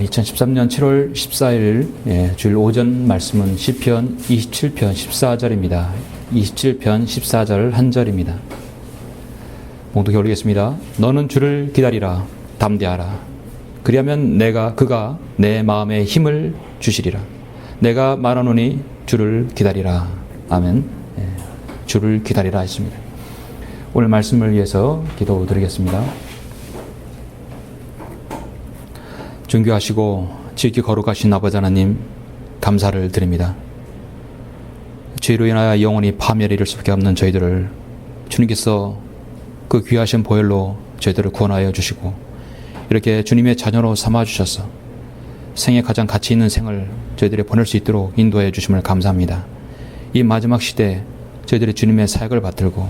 2013년 7월 14일 주일 오전 말씀은 시편 27편 14절입니다. 27편 14절 한 절입니다. 봉독해 올리겠습니다. 너는 주를 기다리라. 담대하라. 그리하면 그가 내 마음에 힘을 주시리라. 내가 말하노니 주를 기다리라. 아멘. 주를 기다리라 했습니다. 오늘 말씀을 위해서 기도드리겠습니다. 존귀하시고 지극히 거룩하신 아버지 하나님, 감사를 드립니다. 죄로 인하여 영원히 파멸에 이를 수밖에 없는 저희들을 주님께서 그 귀하신 보혈로 저희들을 구원하여 주시고 이렇게 주님의 자녀로 삼아주셔서 생에 가장 가치 있는 생을 저희들이 보낼 수 있도록 인도해 주심을 감사합니다. 이 마지막 시대에 저희들이 주님의 사역을 받들고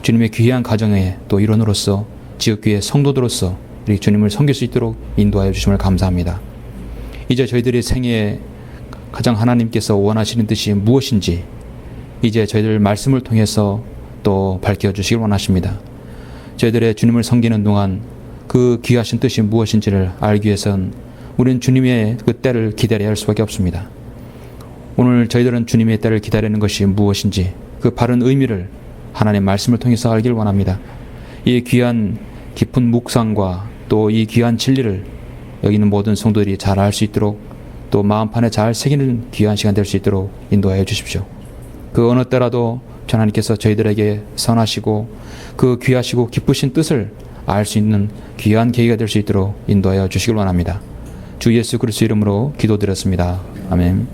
주님의 귀한 가정의 또 일원으로서 지극귀의 성도들로서 우리 주님을 섬길 수 있도록 인도하여 주심을 감사합니다. 이제 저희들이 생애에 가장 하나님께서 원하시는 뜻이 무엇인지 이제 저희들 말씀을 통해서 또 밝혀주시길 원하십니다. 저희들의 주님을 섬기는 동안 그 귀하신 뜻이 무엇인지를 알기 위해선 우리는 주님의 그 때를 기다려야 할 수밖에 없습니다. 오늘 저희들은 주님의 때를 기다리는 것이 무엇인지 그 바른 의미를 하나님의 말씀을 통해서 알길 원합니다. 이 귀한 깊은 묵상과 또 이 귀한 진리를 여기 있는 모든 성도들이 잘 알 수 있도록 또 마음판에 잘 새기는 귀한 시간 될 수 있도록 인도하여 주십시오. 그 어느 때라도 하나님께서 저희들에게 선하시고 그 귀하시고 기쁘신 뜻을 알 수 있는 귀한 계기가 될 수 있도록 인도하여 주시길 원합니다. 주 예수 그리스도 이름으로 기도드렸습니다. 아멘.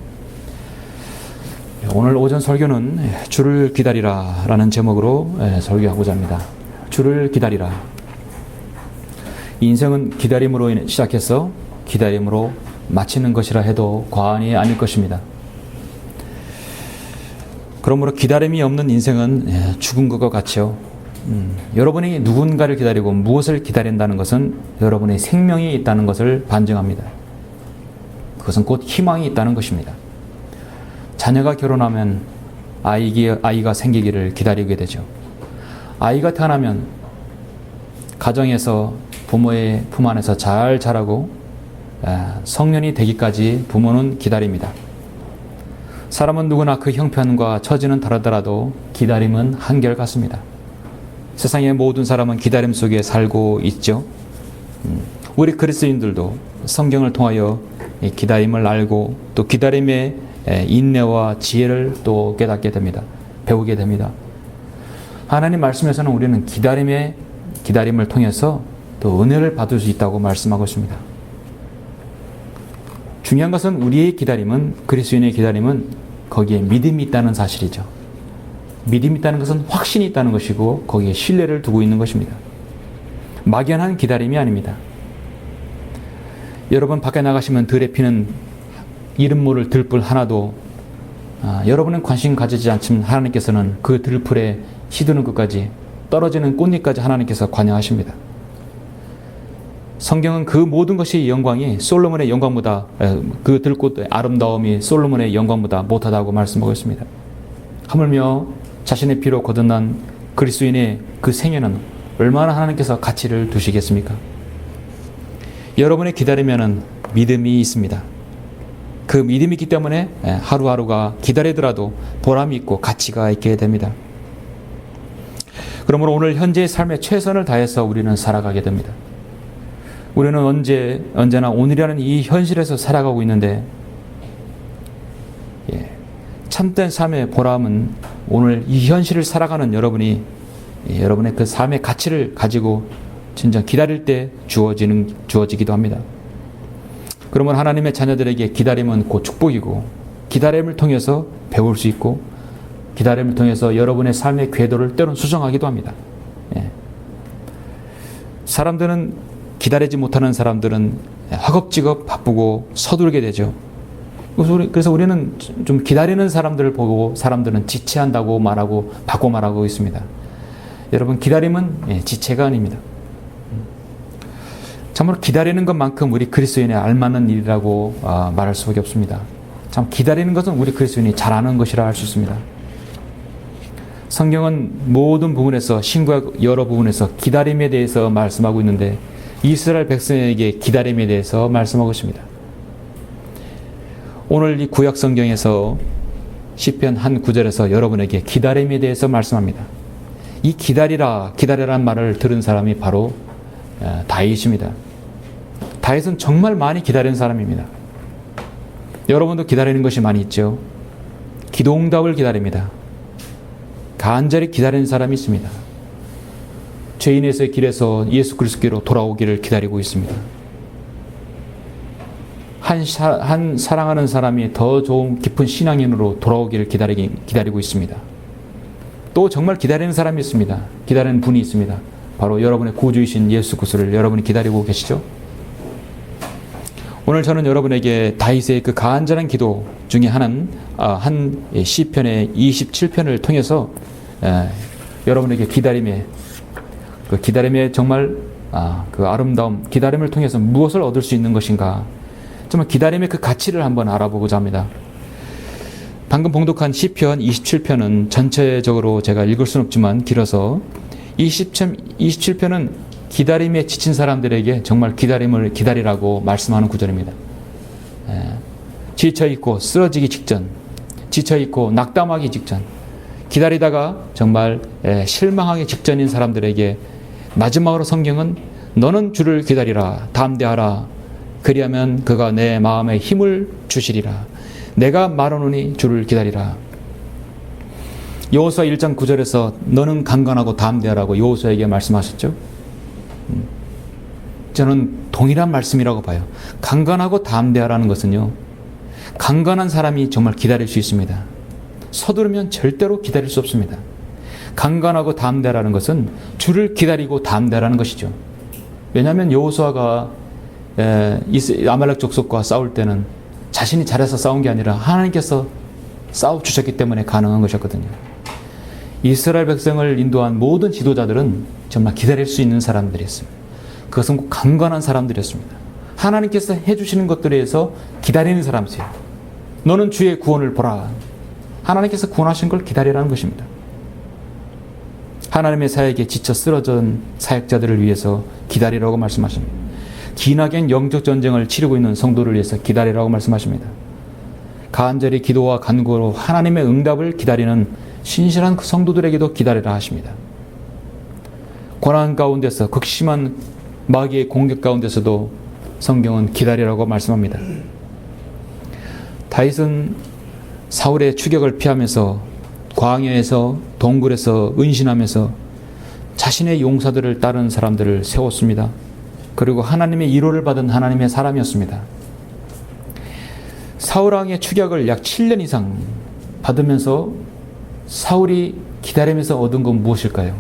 오늘 오전 설교는 주를 기다리라 라는 제목으로 설교하고자 합니다. 주를 기다리라. 인생은 기다림으로 시작해서 기다림으로 마치는 것이라 해도 과언이 아닐 것입니다. 그러므로 기다림이 없는 인생은 죽은 것과 같죠. 여러분이 누군가를 기다리고 무엇을 기다린다는 것은 여러분의 생명이 있다는 것을 반증합니다. 그것은 곧 희망이 있다는 것입니다. 자녀가 결혼하면 아이가 생기기를 기다리게 되죠. 아이가 태어나면 가정에서 부모의 품 안에서 잘 자라고 성년이 되기까지 부모는 기다립니다. 사람은 누구나 그 형편과 처지는 다르더라도 기다림은 한결같습니다. 세상의 모든 사람은 기다림 속에 살고 있죠. 우리 그리스도인들도 성경을 통하여 기다림을 알고 또 기다림의 인내와 지혜를 또 깨닫게 됩니다. 배우게 됩니다. 하나님 말씀에서는 우리는 기다림을 통해서 또 은혜를 받을 수 있다고 말씀하고 있습니다. 중요한 것은 우리의 기다림은, 그리스도인의 기다림은 거기에 믿음이 있다는 사실이죠. 믿음이 있다는 것은 확신이 있다는 것이고 거기에 신뢰를 두고 있는 것입니다. 막연한 기다림이 아닙니다. 여러분 밖에 나가시면 들에 피는 이름 모를 들불 하나도 여러분은 관심 가지지 않지만 하나님께서는 그 들풀에 시드는 것까지 떨어지는 꽃잎까지 하나님께서 관여하십니다. 성경은 그 모든 것이 영광이 솔로몬의 영광보다 그 들꽃의 아름다움이 솔로몬의 영광보다 못하다고 말씀하고 있습니다. 하물며 자신의 피로 거듭난 그리스도인의 그 생애는 얼마나 하나님께서 가치를 두시겠습니까? 여러분의 기다리면은 믿음이 있습니다. 그 믿음이 있기 때문에 하루하루가 기다리더라도 보람이 있고 가치가 있게 됩니다. 그러므로 오늘 현재의 삶에 최선을 다해서 우리는 살아가게 됩니다. 우리는 언제나 오늘이라는 이 현실에서 살아가고 있는데 참된 삶의 보람은 오늘 이 현실을 살아가는 여러분이 여러분의 그 삶의 가치를 가지고 진정 기다릴 때 주어지기도 합니다. 그러면 하나님의 자녀들에게 기다림은 곧 축복이고 기다림을 통해서 배울 수 있고 기다림을 통해서 여러분의 삶의 궤도를 때론 수정하기도 합니다. 사람들은 기다리지 못하는 사람들은 허겁지겁 바쁘고 서두르게 되죠. 그래서 우리는 좀 기다리는 사람들을 보고 사람들은 지체한다고 말하고 바꿔 말하고 있습니다. 여러분 기다림은 지체가 아닙니다. 참으로 기다리는 것만큼 우리 그리스도인의 알맞는 일이라고 말할 수밖에 없습니다. 참 기다리는 것은 우리 그리스도인이 잘하는 것이라 할 수 있습니다. 성경은 모든 부분에서 신구약 여러 부분에서 기다림에 대해서 말씀하고 있는데 이스라엘 백성에게 기다림에 대해서 말씀하고 있습니다. 오늘 이 구약 성경에서 시편 한 구절에서 여러분에게 기다림에 대해서 말씀합니다. 이 기다리라는 말을 들은 사람이 바로 다윗입니다. 다윗은 정말 많이 기다린 사람입니다. 여러분도 기다리는 것이 많이 있죠. 기도응답을 기다립니다. 간절히 기다리는 사람이 있습니다. 죄인에서의 길에서 예수 그리스도께로 돌아오기를 기다리고 있습니다. 한 사랑하는 사람이 더 좋은 깊은 신앙인으로 돌아오기를 기다리고 있습니다. 또 정말 기다리는 사람이 있습니다. 기다리는 분이 있습니다. 바로 여러분의 구주이신 예수 그리스도를 여러분이 기다리고 계시죠? 오늘 저는 여러분에게 다윗의 그 간절한 기도 중에 한 시편의 27편을 통해서 여러분에게 기다림의 정말 그 아름다움, 기다림을 통해서 무엇을 얻을 수 있는 것인가, 정말 기다림의 그 가치를 한번 알아보고자 합니다. 방금 봉독한 시편 27편은 전체적으로 제가 읽을 수는 없지만 길어서 27편은 기다림에 지친 사람들에게 정말 기다림을 기다리라고 말씀하는 구절입니다. 지쳐있고 쓰러지기 직전, 지쳐있고 낙담하기 직전, 기다리다가 정말 실망하기 직전인 사람들에게 마지막으로 성경은 너는 주를 기다리라, 담대하라, 그리하면 그가 내 마음에 힘을 주시리라. 내가 말하노니 주를 기다리라. 여호수아 1장 9절에서 너는 강건하고 담대하라고 여호수아에게 말씀하셨죠. 저는 동일한 말씀이라고 봐요. 강건하고 담대하라는 것은요, 강건한 사람이 정말 기다릴 수 있습니다. 서두르면 절대로 기다릴 수 없습니다. 강건하고 담대하라는 것은 주를 기다리고 담대하라는 것이죠. 왜냐하면 여호수아가 아말렉 족속과 싸울 때는 자신이 잘해서 싸운 게 아니라 하나님께서 싸워주셨기 때문에 가능한 것이었거든요. 이스라엘 백성을 인도한 모든 지도자들은 정말 기다릴 수 있는 사람들이었습니다. 그것은 꼭 강건한 사람들이었습니다. 하나님께서 해주시는 것들에 대해서 기다리는 사람이세요. 너는 주의 구원을 보라. 하나님께서 구원하신 걸 기다리라는 것입니다. 하나님의 사역에 지쳐 쓰러진 사역자들을 위해서 기다리라고 말씀하십니다. 기나긴 영적 전쟁을 치르고 있는 성도를 위해서 기다리라고 말씀하십니다. 간절히 기도와 간구로 하나님의 응답을 기다리는 신실한 그 성도들에게도 기다리라 하십니다. 고난 가운데서 극심한 마귀의 공격 가운데서도 성경은 기다리라고 말씀합니다. 다윗은 사울의 추격을 피하면서 광야에서 동굴에서 은신하면서 자신의 용사들을 따르는 사람들을 세웠습니다. 그리고 하나님의 위로를 받은 하나님의 사람이었습니다. 사울왕의 추격을 약 7년 이상 받으면서 사울이 기다리면서 얻은 건 무엇일까요?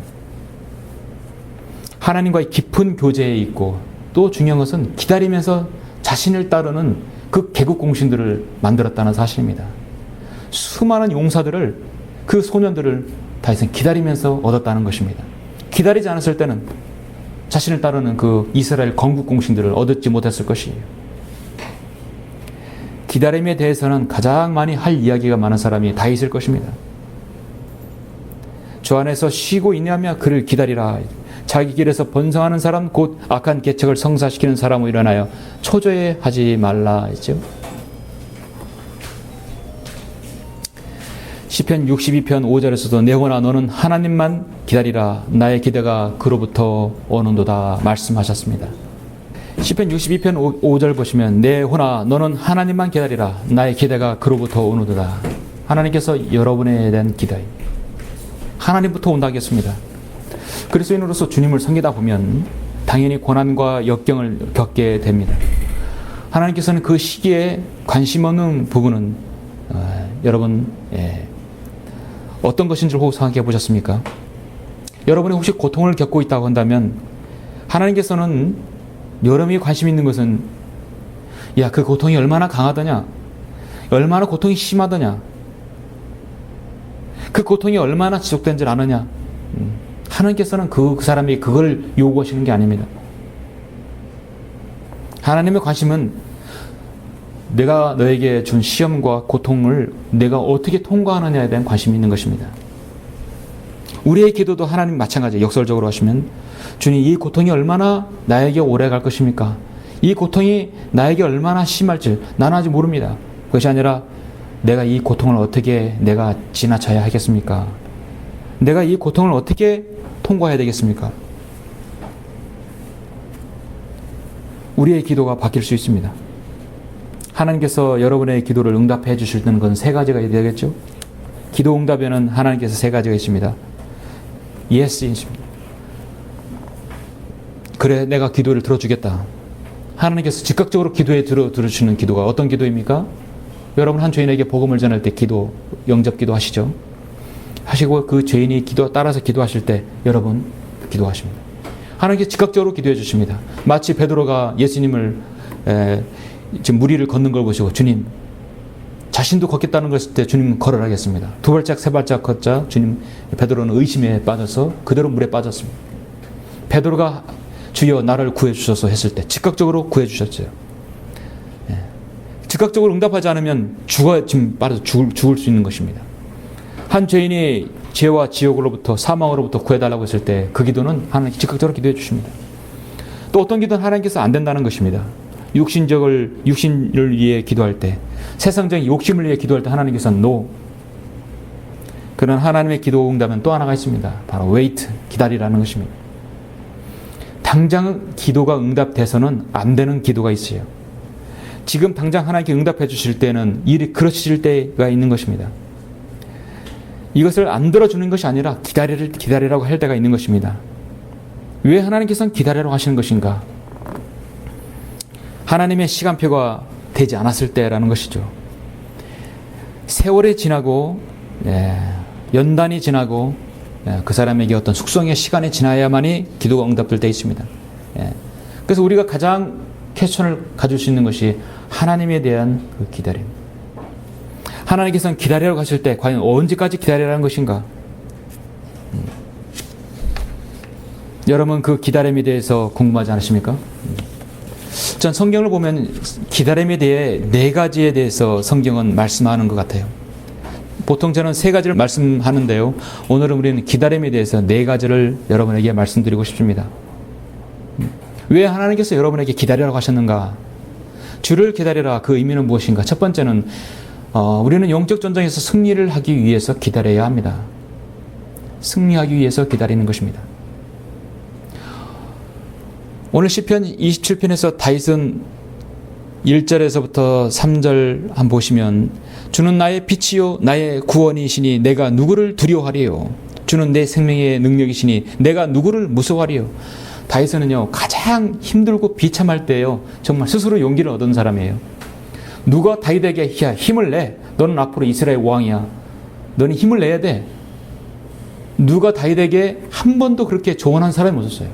하나님과의 깊은 교제에 있고, 또 중요한 것은 기다리면서 자신을 따르는 그 개국 공신들을 만들었다는 사실입니다. 수많은 용사들을, 그 소년들을 다윗은 기다리면서 얻었다는 것입니다. 기다리지 않았을 때는 자신을 따르는 그 이스라엘 건국 공신들을 얻지 못했을 것이에요. 기다림에 대해서는 가장 많이 할 이야기가 많은 사람이 다윗일 것입니다. 주 안에서 쉬고 인내하며 그를 기다리라. 자기 길에서 번성하는 사람, 곧 악한 계책을 성사시키는 사람으로 일어나여 초조해하지 말라 했죠. 시편 62편 5절에서도 내 혼아 너는 하나님만 기다리라, 나의 기대가 그로부터 오는도다 말씀하셨습니다. 시편 62편 5절 보시면 내 혼아 너는 하나님만 기다리라, 나의 기대가 그로부터 오는도다. 하나님께서 여러분에 대한 기대, 하나님부터 온다 하겠습니다. 그리스도인으로서 주님을 섬기다 보면 당연히 고난과 역경을 겪게 됩니다. 하나님께서는 그 시기에 관심 없는 부분은 여러분 어떤 것인지 혹시 생각해 보셨습니까? 여러분이 혹시 고통을 겪고 있다고 한다면 하나님께서는 여러분이 관심 있는 것은 야, 그 고통이 얼마나 강하더냐, 얼마나 고통이 심하더냐, 그 고통이 얼마나 지속되지 않느냐. 하나님께서는 그 사람이 그걸 요구하시는 게 아닙니다. 하나님의 관심은 내가 너에게 준 시험과 고통을 내가 어떻게 통과하느냐에 대한 관심이 있는 것입니다. 우리의 기도도 하나님 마찬가지예요. 역설적으로 하시면 주님, 이 고통이 얼마나 나에게 오래 갈 것입니까? 이 고통이 나에게 얼마나 심할지 나는 아직 모릅니다. 그것이 아니라 내가 이 고통을 어떻게 내가 지나쳐야 하겠습니까? 내가 이 고통을 어떻게 통과해야 되겠습니까? 우리의 기도가 바뀔 수 있습니다. 하나님께서 여러분의 기도를 응답해 주실 때는 그건 세 가지가 되겠죠. 기도 응답에는 하나님께서 세 가지가 있습니다. Yes, 있습니다. 그래, 내가 기도를 들어주겠다. 하나님께서 즉각적으로 기도에 들어주시는 기도가 어떤 기도입니까? 여러분, 한 죄인에게 복음을 전할 때 기도, 영접 기도 하시죠? 하시고 그 죄인이 따라서 기도하실 때 여러분 기도하십니다. 하나님께서 즉각적으로 기도해 주십니다. 마치 베드로가 예수님을 지금 무리를 걷는 걸 보시고 주님, 자신도 걷겠다는 걸 했을 때 주님 걸어라겠습니다. 두 발짝 세 발짝 걷자 주님, 베드로는 의심에 빠져서 그대로 물에 빠졌습니다. 베드로가 주여 나를 구해 주셔서 했을 때 즉각적으로 구해 주셨어요. 즉각적으로 응답하지 않으면 지금 빠져서 죽을 수 있는 것입니다. 한 죄인이 죄와 지옥으로부터 사망으로부터 구해달라고 했을 때 그 기도는 하나님 즉각적으로 기도해 주십니다. 또 어떤 기도는 하나님께서 안 된다는 것입니다. 육신을 위해 기도할 때, 세상적인 욕심을 위해 기도할 때 하나님께서는 no. 그런 하나님의 기도 응답은 또 하나가 있습니다. 바로 wait, 기다리라는 것입니다. 당장 기도가 응답돼서는 안 되는 기도가 있어요. 지금 당장 하나님께 응답해 주실 때는 일이 그러실 때가 있는 것입니다. 이것을 안 들어주는 것이 아니라 기다리라고 할 때가 있는 것입니다. 왜 하나님께서는 기다리라고 하시는 것인가? 하나님의 시간표가 되지 않았을 때라는 것이죠. 세월이 지나고 연단이 지나고 그 사람에게 어떤 숙성의 시간이 지나야만이 기도가 응답될 때 있습니다. 그래서 우리가 가장 퀘스천을 가질 수 있는 것이 하나님에 대한 그 기다림. 하나님께서는 기다리라고 하실 때 과연 언제까지 기다리라는 것인가? 여러분 그 기다림에 대해서 궁금하지 않으십니까? 전 성경을 보면 기다림에 대해 네 가지에 대해서 성경은 말씀하는 것 같아요. 보통 저는 세 가지를 말씀하는데요. 오늘은 우리는 기다림에 대해서 네 가지를 여러분에게 말씀드리고 싶습니다. 왜 하나님께서 여러분에게 기다리라고 하셨는가? 주를 기다리라, 그 의미는 무엇인가? 첫 번째는 우리는 영적 전쟁에서 승리를 하기 위해서 기다려야 합니다. 승리하기 위해서 기다리는 것입니다. 오늘 시편 27편에서 다윗은 1절에서부터 3절 한번 보시면 주는 나의 빛이요 나의 구원이시니 내가 누구를 두려워하리요. 주는 내 생명의 능력이시니 내가 누구를 무서워하리요. 다윗은요 가장 힘들고 비참할 때요 정말 스스로 용기를 얻은 사람이에요. 누가 다윗에게 야 힘을 내, 너는 앞으로 이스라엘 왕이야, 너는 힘을 내야 돼, 누가 다윗에게 한 번도 그렇게 조언한 사람이 없었어요.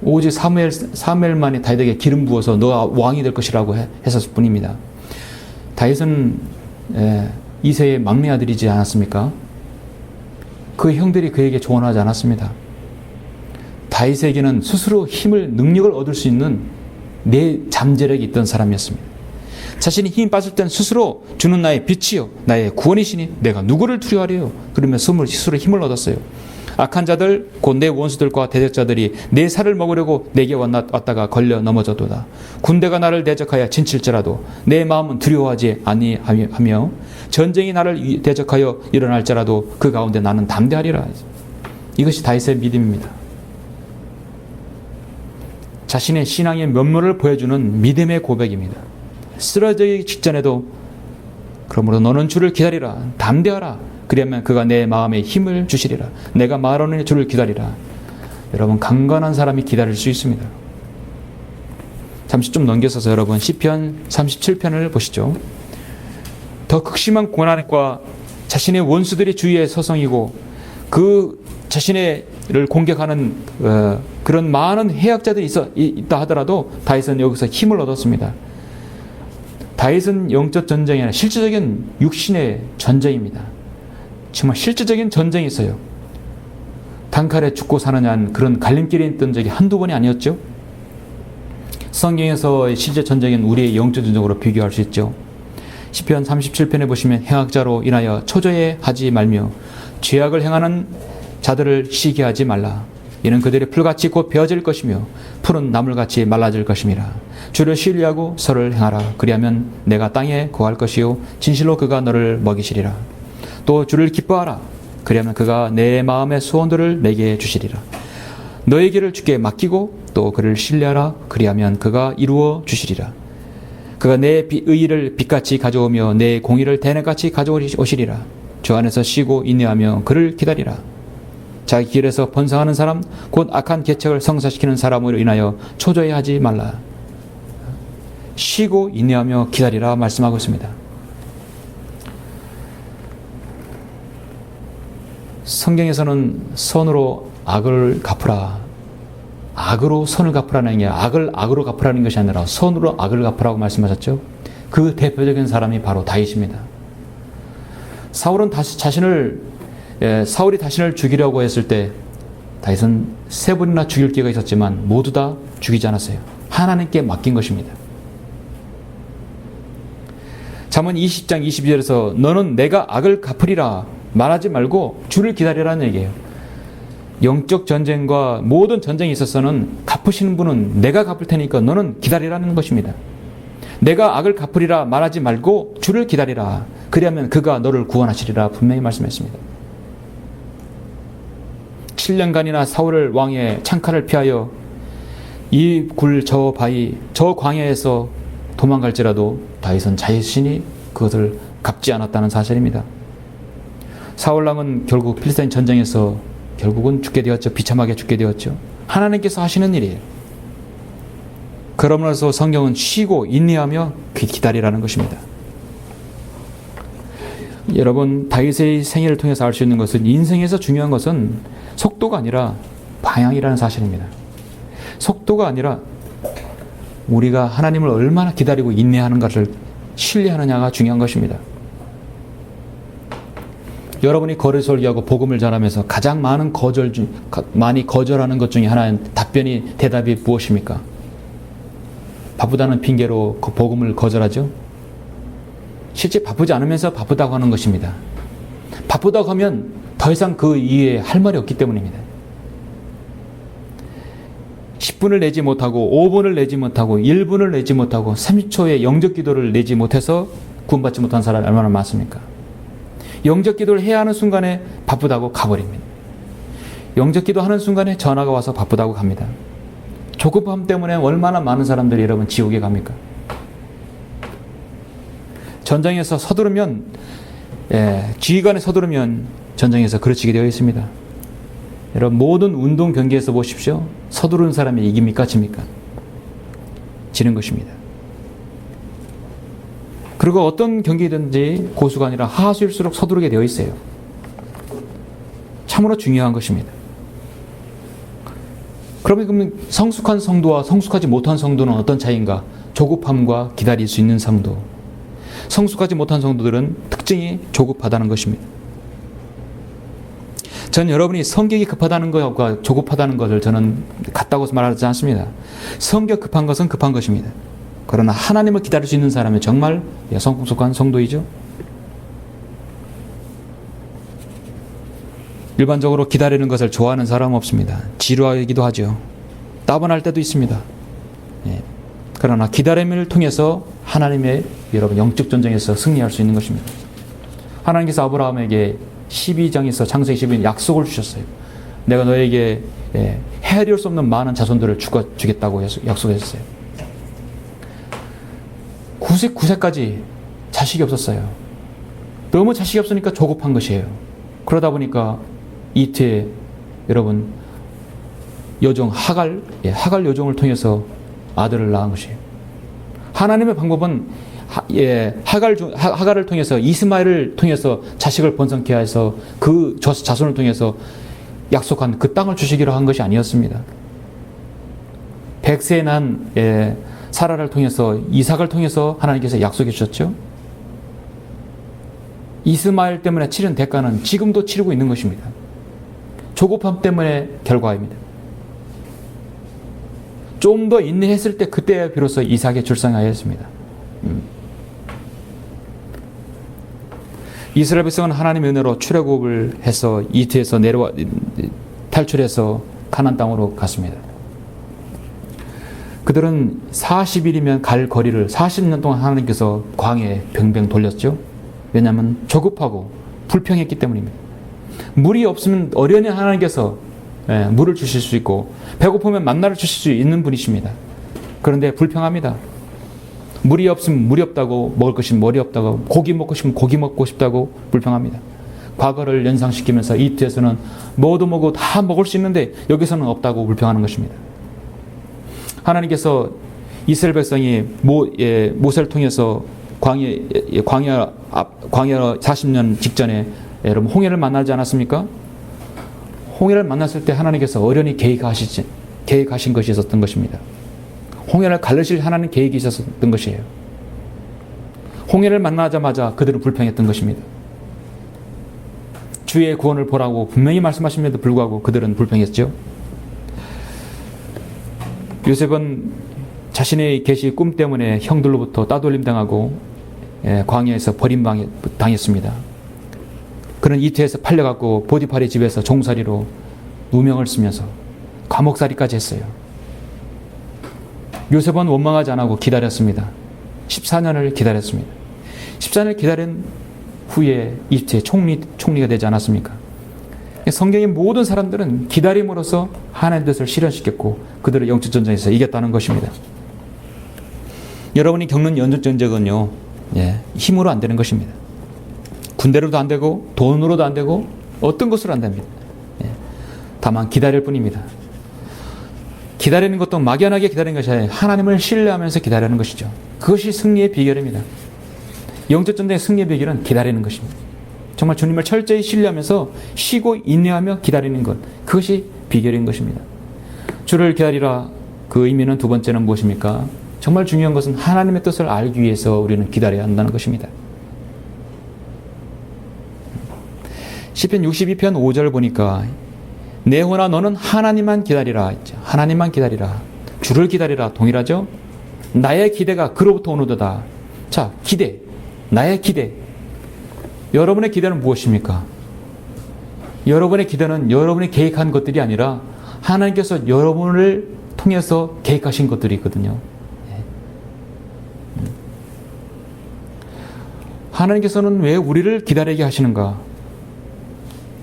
오직 사무엘만이 다윗에게 기름 부어서 너가 왕이 될 것이라고 했었을 뿐입니다. 다윗은 이새의 막내 아들이지 않았습니까? 그 형들이 그에게 조언하지 않았습니다. 다윗에게는 스스로 힘을, 능력을 얻을 수 있는 잠재력이 있던 사람이었습니다. 자신이 힘이 빠질 때는 스스로 주는 나의 빛이요 나의 구원이시니 내가 누구를 두려워하리요. 그러면서 스스로 힘을 얻었어요. 악한 자들 곧 내 원수들과 대적자들이 내 살을 먹으려고 내게 왔다가 걸려 넘어져도다. 군대가 나를 대적하여 진칠지라도 내 마음은 두려워하지 아니하며 전쟁이 나를 대적하여 일어날지라도 그 가운데 나는 담대하리라. 이것이 다윗의 믿음입니다. 자신의 신앙의 면모를 보여주는 믿음의 고백입니다. 쓰러지기 직전에도 그러므로 너는 주를 기다리라, 담대하라, 그러면 그가 내 마음에 힘을 주시리라. 내가 말하는 주를 기다리라. 여러분 강건한 사람이 기다릴 수 있습니다. 잠시 좀 넘겨서서 여러분 시편 37편을 보시죠. 더 극심한 고난과 자신의 원수들이 주위에 서성이고 그 자신을 공격하는 그런 많은 해악자들이 있다 하더라도 다윗은 여기서 힘을 얻었습니다. 다윗은 영적 전쟁이 아니라 실질적인 육신의 전쟁입니다. 정말 실질적인 전쟁이 있어요. 단칼에 죽고 사느냐는 그런 갈림길에 있던 적이 한두 번이 아니었죠. 성경에서의 실제 전쟁은 우리의 영적 전쟁으로 비교할 수 있죠. 시편 37편에 보시면 행악자로 인하여 초조해하지 말며 죄악을 행하는 자들을 시기하지 말라. 이는 그들이 풀같이 곧 베어질 것이며 푸른 나물같이 말라질 것임이라. 주를 신뢰하고 설을 행하라. 그리하면 내가 땅에 거할 것이요 진실로 그가 너를 먹이시리라. 또 주를 기뻐하라. 그리하면 그가 내 마음의 소원들을 내게 주시리라. 너의 길을 주께 맡기고 또 그를 신뢰하라. 그리하면 그가 이루어 주시리라. 그가 내 의의를 빛같이 가져오며 내 공의를 대낮같이 가져오시리라. 주 안에서 쉬고 인내하며 그를 기다리라. 자기 길에서 번성하는 사람 곧 악한 계책을 성사시키는 사람으로 인하여 초조해하지 말라. 쉬고 인내하며 기다리라 말씀하고 있습니다. 성경에서는 선으로 악을 갚으라, 악으로 선을 갚으라는 게 악을 악으로 갚으라는 것이 아니라 선으로 악을 갚으라고 말씀하셨죠. 그 대표적인 사람이 바로 다윗입니다. 사울이 자신을 죽이려고 했을 때 다윗은 3번이나 죽일 기회가 있었지만 모두 다 죽이지 않았어요. 하나님께 맡긴 것입니다. 잠언 20장 22절에서 너는 내가 악을 갚으리라 말하지 말고 주를 기다리라는 얘기예요. 영적 전쟁과 모든 전쟁에 있어서는 갚으시는 분은 내가 갚을 테니까 너는 기다리라는 것입니다. 내가 악을 갚으리라 말하지 말고 주를 기다리라. 그리하면 그가 너를 구원하시리라 분명히 말씀했습니다. 7년간이나 사울 왕의 창칼을 피하여 이 굴 저 바위 저 광야에서 도망갈지라도 다윗은 자신이 그것을 갚지 않았다는 사실입니다. 사울 왕은 결국 필스타인 전쟁에서 결국은 죽게 되었죠. 비참하게 죽게 되었죠. 하나님께서 하시는 일이에요. 그러면서 성경은 쉬고 인내하며 기다리라는 것입니다. 여러분, 다윗의 생애를 통해서 알 수 있는 것은 인생에서 중요한 것은 속도가 아니라 방향이라는 사실입니다. 속도가 아니라 우리가 하나님을 얼마나 기다리고 인내하는 것을 신뢰하느냐가 중요한 것입니다. 여러분이 거리 설교하고 복음을 전하면서 가장 많이 거절하는 것 중에 하나는 대답이 무엇입니까? 바쁘다는 핑계로 그 복음을 거절하죠. 실제 바쁘지 않으면서 바쁘다고 하는 것입니다. 바쁘다고 하면 더 이상 그 이외에 할 말이 없기 때문입니다. 10분을 내지 못하고 5분을 내지 못하고 1분을 내지 못하고 30초의 영적 기도를 내지 못해서 구원받지 못한 사람이 얼마나 많습니까? 영적 기도를 해야 하는 순간에 바쁘다고 가버립니다. 영적 기도하는 순간에 전화가 와서 바쁘다고 갑니다. 조급함 때문에 얼마나 많은 사람들이 여러분 지옥에 갑니까? 전쟁에서 서두르면 지휘관에 서두르면 전쟁에서 그르치게 되어 있습니다. 여러분 모든 운동 경기에서 보십시오. 서두르는 사람이 이깁니까? 집니까? 지는 것입니다. 그리고 어떤 경기든지 고수가 아니라 하수일수록 서두르게 되어 있어요. 참으로 중요한 것입니다. 그러면 성숙한 성도와 성숙하지 못한 성도는 어떤 차이인가? 조급함과 기다릴 수 있는 성도. 성숙하지 못한 성도들은 특징이 조급하다는 것입니다. 전 여러분이 성격이 급하다는 것과 조급하다는 것을 저는 같다고 말하지 않습니다. 성격 급한 것은 급한 것입니다. 그러나 하나님을 기다릴 수 있는 사람은 정말 성숙한 성도이죠. 일반적으로 기다리는 것을 좋아하는 사람은 없습니다. 지루하기도 하죠. 따분할 때도 있습니다. 그러나 기다림을 통해서 하나님의 여러분 영적 전쟁에서 승리할 수 있는 것입니다. 하나님께서 아브라함에게 12장에서 창세기 12장 약속을 주셨어요. 내가 너에게 헤아릴 수 없는 많은 자손들을 주겠다고 약속했어요. 9세까지 자식이 없었어요. 너무 자식이 없으니까 조급한 것이에요. 그러다 보니까 이태에 여러분 여종 하갈 여종을 통해서 아들을 낳은 것이에요. 하나님의 방법은 하갈을 통해서 이스마엘을 통해서 자식을 번성케 해서 그 자손을 통해서 약속한 그 땅을 주시기로 한 것이 아니었습니다. 100세에 난 사라를 통해서 이삭을 통해서 하나님께서 약속해 주셨죠. 이스마엘 때문에 치른 대가는 지금도 치르고 있는 것입니다. 조급함 때문에 결과입니다. 좀 더 인내했을 때 그때 비로소 이삭의 출산하였습니다. 이스라엘 백성은 하나님의 은혜로 출애굽을 해서 이집트에서 내려와 탈출해서 가나안 땅으로 갔습니다. 그들은 40일이면 갈 거리를 40년 동안 하나님께서 광야에 병병 돌렸죠. 왜냐하면 조급하고 불평했기 때문입니다. 물이 없으면 어련히 하나님께서 물을 주실 수 있고 배고프면 만나를 주실 수 있는 분이십니다. 그런데 불평합니다. 물이 없으면 물이 없다고, 먹을 것이면 물이 없다고, 고기 먹고 싶으면 고기 먹고 싶다고 불평합니다. 과거를 연상시키면서 이집트에서는 뭐도 다 먹을 수 있는데 여기서는 없다고 불평하는 것입니다. 하나님께서 이스라엘 백성이 모세를 통해서 광야 40년 직전에 여러분 홍해를 만나지 않았습니까? 홍해를 만났을 때 하나님께서 어련히 계획하신 것이 있었던 것입니다. 홍해를 가르칠 하나님 계획이 있었던 것이에요. 홍해를 만나자마자 그들은 불평했던 것입니다. 주의 구원을 보라고 분명히 말씀하심에도 불구하고 그들은 불평했죠. 요셉은 자신의 계시 꿈 때문에 형들로부터 따돌림 당하고 광야에서 버림당했습니다. 그는 이태에서 팔려갖고 보디팔의 집에서 종살이로 누명을 쓰면서 감옥살이까지 했어요. 요셉은 원망하지 않고 기다렸습니다. 14년을 기다렸습니다. 14년을 기다린 후에 이집트의 총리가 되지 않았습니까? 성경의 모든 사람들은 기다림으로써 하나님의 뜻을 실현시켰고 그들을 영적 전쟁에서 이겼다는 것입니다. 여러분이 겪는 영적 전쟁은요, 힘으로 안 되는 것입니다. 군대로도 안 되고 돈으로도 안 되고 어떤 것으로 안 됩니다. 다만 기다릴 뿐입니다. 기다리는 것도 막연하게 기다리는 것이 아니라 하나님을 신뢰하면서 기다리는 것이죠. 그것이 승리의 비결입니다. 영적 전쟁의 승리의 비결은 기다리는 것입니다. 정말 주님을 철저히 신뢰하면서 쉬고 인내하며 기다리는 것, 그것이 비결인 것입니다. 주를 기다리라, 그 의미는 두 번째는 무엇입니까? 정말 중요한 것은 하나님의 뜻을 알기 위해서 우리는 기다려야 한다는 것입니다. 시편 62편 5절 보니까 내 혼아 너는 하나님만 기다리라. 하나님만 기다리라. 주를 기다리라. 동일하죠? 나의 기대가 그로부터 오노도다. 자, 기대. 나의 기대. 여러분의 기대는 무엇입니까? 여러분의 기대는 여러분이 계획한 것들이 아니라 하나님께서 여러분을 통해서 계획하신 것들이 있거든요. 하나님께서는 왜 우리를 기다리게 하시는가?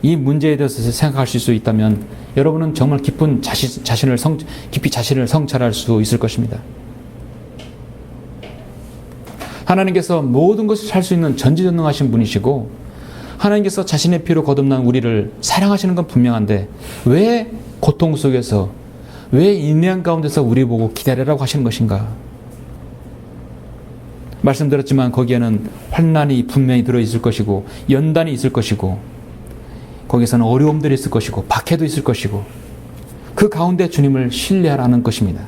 이 문제에 대해서 생각하실 수 있다면 여러분은 정말 깊이 자신을 성찰할 수 있을 것입니다. 하나님께서 모든 것을 살 수 있는 전지전능하신 분이시고 하나님께서 자신의 피로 거듭난 우리를 사랑하시는 건 분명한데 왜 고통 속에서, 왜 인내한 가운데서 우리 보고 기다리라고 하시는 것인가? 말씀드렸지만 거기에는 환난이 분명히 들어있을 것이고 연단이 있을 것이고 거기서는 어려움들이 있을 것이고 박해도 있을 것이고 그 가운데 주님을 신뢰하라는 것입니다.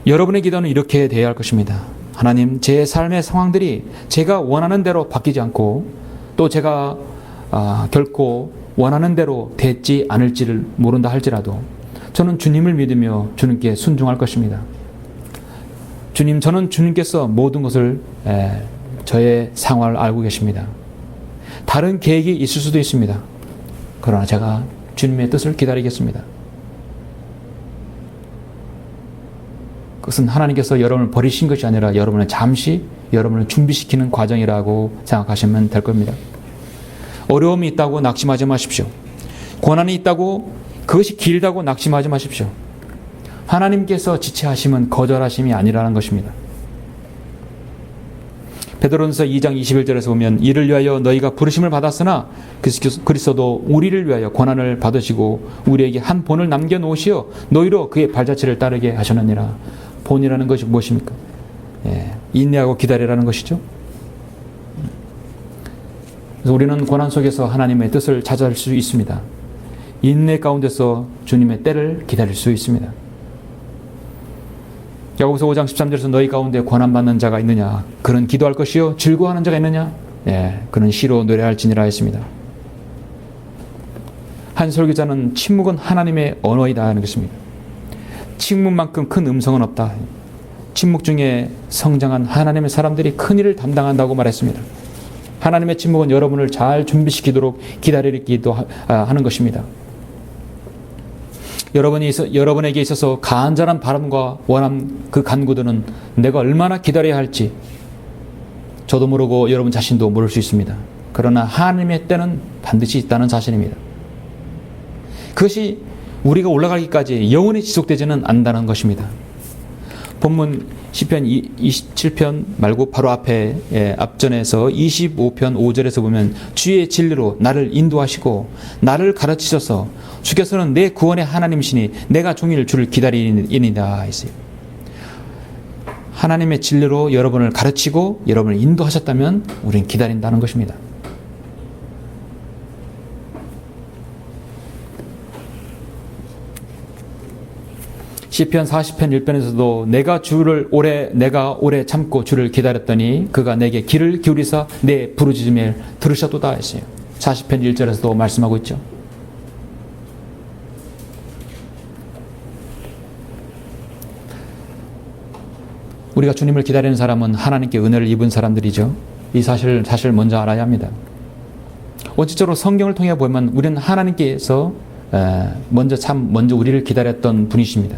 여러분의 기도는 이렇게 되어야 할 것입니다. 하나님, 제 삶의 상황들이 제가 원하는 대로 바뀌지 않고 또 제가 결코 원하는 대로 되지 않을지를 모른다 할지라도 저는 주님을 믿으며 주님께 순종할 것입니다. 주님, 저는 주님께서 모든 것을 저의 상황을 알고 계십니다. 다른 계획이 있을 수도 있습니다. 그러나 제가 주님의 뜻을 기다리겠습니다. 그것은 하나님께서 여러분을 버리신 것이 아니라 여러분을 잠시 여러분을 준비시키는 과정이라고 생각하시면 될 겁니다. 어려움이 있다고 낙심하지 마십시오. 고난이 있다고 그것이 길다고 낙심하지 마십시오. 하나님께서 지체하심은 거절하심이 아니라는 것입니다. 베드로전서 2장 21절에서 보면 이를 위하여 너희가 부르심을 받았으나 그리스도도 우리를 위하여 고난을 받으시고 우리에게 한 본을 남겨놓으시어 너희로 그의 발자취를 따르게 하셨느니라. 본이라는 것이 무엇입니까? 인내하고 기다리라는 것이죠. 그래서 우리는 고난 속에서 하나님의 뜻을 찾아갈 수 있습니다. 인내 가운데서 주님의 때를 기다릴 수 있습니다. 야고보서 5장 13절에서 너희 가운데 고난받는 자가 있느냐? 그는 기도할 것이요 즐거워하는 자가 있느냐? 그는 시로 노래할지니라 했습니다. 한 설교자는 침묵은 하나님의 언어이다 하는 것입니다. 침묵만큼 큰 음성은 없다. 침묵 중에 성장한 하나님의 사람들이 큰 일을 담당한다고 말했습니다. 하나님의 침묵은 여러분을 잘 준비시키도록 기다리기도 하는 것입니다. 여러분에게 있어서 간절한 바람과 원함 그 간구들은 내가 얼마나 기다려야 할지 저도 모르고 여러분 자신도 모를 수 있습니다. 그러나 하나님의 때는 반드시 있다는 사실입니다. 그것이 우리가 올라가기까지 영원히 지속되지는 않는다는 것입니다. 본문 시편 27편 말고 바로 앞전에서 25편 5절에서 보면 주의 진리로 나를 인도하시고 나를 가르치셔서 주께서는 내 구원의 하나님이시니 내가 종일 주를 기다리니이다 했어요. 하나님의 진리로 여러분을 가르치고 여러분을 인도하셨다면 우리는 기다린다는 것입니다. 시편 40편 1편에서도 내가 오래 참고 주를 기다렸더니 그가 내게 귀를 기울이사 내 부르짖음을 들으셨도다 했어요. 40편 1절에서도 말씀하고 있죠. 우리가 주님을 기다리는 사람은 하나님께 은혜를 입은 사람들이죠. 이 사실을 먼저 알아야 합니다. 원칙적으로 성경을 통해 보면 우리는 하나님께서 먼저 우리를 기다렸던 분이십니다.